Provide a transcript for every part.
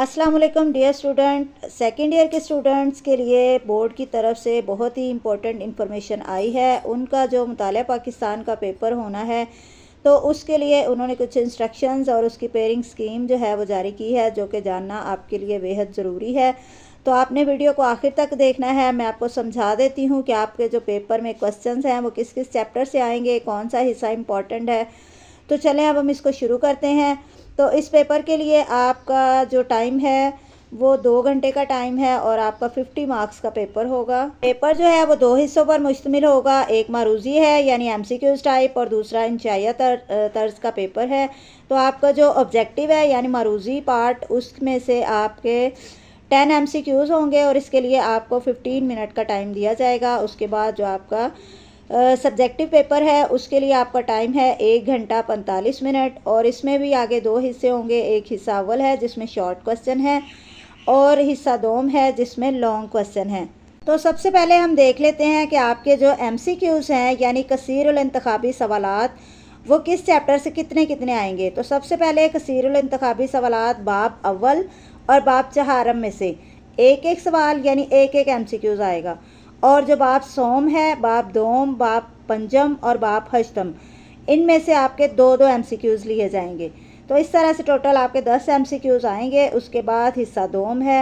अस्सलाम वालेकुम dear student. Second year के स्टूडेंट्स के लिए बोर्ड की तरफ से बहुत ही इम्पोर्टेंट इन्फॉर्मेशन आई है। उनका जो मुतालिया पाकिस्तान का पेपर होना है तो उसके लिए उन्होंने कुछ इंस्ट्रक्शंस और उसकी पेयरिंग स्कीम जो है वो जारी की है, जो कि जानना आपके लिए बेहद ज़रूरी है। तो आपने वीडियो को आखिर तक देखना है। मैं आपको समझा देती हूँ कि आपके जो पेपर में क्वेश्चंस हैं वो किस किस चैप्टर से आएंगे, कौन सा हिस्सा इम्पॉर्टेंट है। तो चलें अब हम इसको शुरू करते हैं। तो इस पेपर के लिए आपका जो टाइम है वो 2 घंटे का टाइम है और आपका 50 मार्क्स का पेपर होगा। पेपर जो है वो 2 हिस्सों पर मुश्तमिल होगा। एक मारूजी है यानी एमसीक्यूज टाइप और दूसरा इंशाइया तर्ज का पेपर है। तो आपका जो ऑब्जेक्टिव है यानी मारूजी पार्ट, उसमें से आपके 10 एमसीक्यूज होंगे और इसके लिए आपको 15 मिनट का टाइम दिया जाएगा। उसके बाद जो आपका सब्जेक्टिव पेपर है उसके लिए आपका टाइम है 1 घंटा 45 मिनट और इसमें भी आगे 2 हिस्से होंगे। एक हिस्सा अव्वल है जिसमें शॉर्ट क्वेश्चन है और हिस्सा दोम है जिसमें लॉन्ग क्वेश्चन है। तो सबसे पहले हम देख लेते हैं कि आपके जो एमसीक्यूज हैं यानी कसीरुल इंतखाबी सवालात वो किस चैप्टर से कितने कितने आएंगे। तो सबसे पहले कसीरुल इंतखाबी सवालात बाब अव्वल और बाब चहारम में से एक एक सवाल यानी एक एक एमसीक्यूज आएगा। और जो बाब सोम है, बाब दोम, बाब पंजम और बाब हश्तम, इनमें से आपके 2-2 एमसीक्यूज लिए जाएंगे। तो इस तरह से टोटल आपके 10 एमसीक्यूज आएंगे। उसके बाद हिस्सा दोम है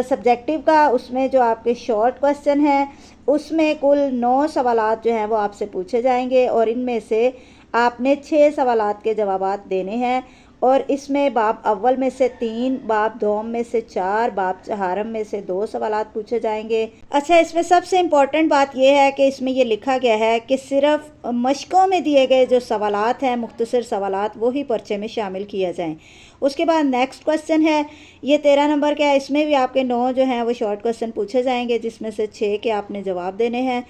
सब्जेक्टिव का, उसमें जो आपके शॉर्ट क्वेश्चन हैं उसमें कुल 9 सवालात जो हैं वो आपसे पूछे जाएंगे और इनमें से आपने 6 सवालात के जवाबात देने हैं। और इसमें बाब अव्वल में से 3, बाब दोम में से 4, बाब चहारम में से 2 सवालात पूछे जाएंगे। अच्छा, इसमें सबसे इम्पॉर्टेंट बात यह है कि इसमें ये लिखा गया है कि सिर्फ मशकों में दिए गए जो सवालात हैं, मुख्तसर सवालात, वो ही पर्चे में शामिल किया जाएँ। उसके बाद नेक्स्ट क्वेश्चन है, ये 13 नंबर का है। इसमें भी आपके 9 जो हैं वो शॉर्ट क्वेश्चन पूछे जाएंगे जिसमें से 6 के आपने जवाब देने हैं।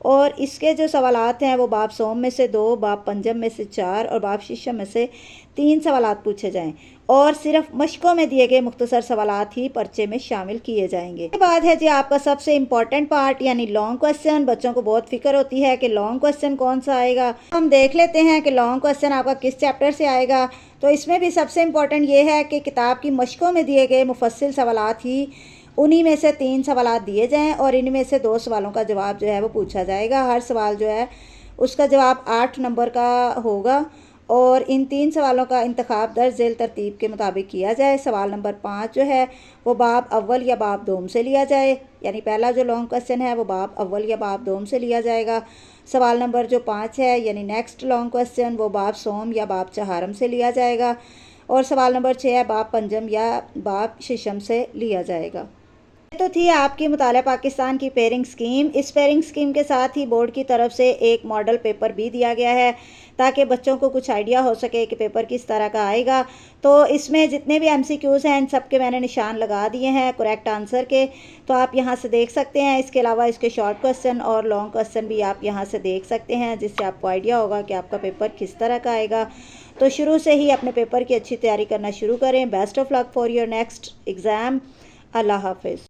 और इसके जो सवालात हैं वो बाब सोम में से 2, बाब पंजम में से 4 और बाब शिशम में से 3 सवालात पूछे जाएं और सिर्फ मशकों में दिए गए मुख्तसर सवालात ही पर्चे में शामिल किए जाएंगे। इसके बाद है जी आपका सबसे इम्पॉर्टेंट पार्ट यानी लॉन्ग क्वेश्चन। बच्चों को बहुत फिक्र होती है कि लॉन्ग क्वेश्चन कौन सा आएगा। हम देख लेते हैं कि लॉन्ग क्वेश्चन आपका किस चैप्टर से आएगा। तो इसमें भी सबसे इम्पॉर्टेंट ये है कि किताब की मशकों में दिए गए मुफस्सिल सवालात ही, उन्हीं में से 3 सवालात दिए जाएं और इनमें से 2 सवालों का जवाब जो है वो पूछा जाएगा। हर सवाल जो है उसका जवाब 8 नंबर का होगा और इन 3 सवालों का इंतखाब दर्ज झेल तरतीब के मुताबिक किया जाए। सवाल नंबर 5 जो है वो बाब अव्वल या बाब दोम से लिया जाए, यानी पहला जो लॉन्ग क्वेश्चन है वो बाब अव्वल या बाब दोम से लिया जाएगा। सवाल नंबर जो 5 है यानी नेक्स्ट लॉन्ग क्वेश्चन वो बाब सोम या बाब चहारम से लिया जाएगा। और सवाल नंबर 6 है बाब पंजम या बाब शिशम से लिया जाएगा। तो थी आपकी मुतालिया पाकिस्तान की पेयरिंग स्कीम। इस पेयरिंग स्कीम के साथ ही बोर्ड की तरफ से एक मॉडल पेपर भी दिया गया है ताकि बच्चों को कुछ आइडिया हो सके कि पेपर किस तरह का आएगा। तो इसमें जितने भी एमसीक्यूज़ हैं इन सब के मैंने निशान लगा दिए हैं करेक्ट आंसर के, तो आप यहाँ से देख सकते हैं। इसके अलावा इसके शॉर्ट क्वेश्चन और लॉन्ग क्वेश्चन भी आप यहाँ से देख सकते हैं, जिससे आपको आइडिया होगा कि आपका पेपर किस तरह का आएगा। तो शुरू से ही अपने पेपर की अच्छी तैयारी करना शुरू करें। Best of luck for your next exam. अल्लाह हाफिज़।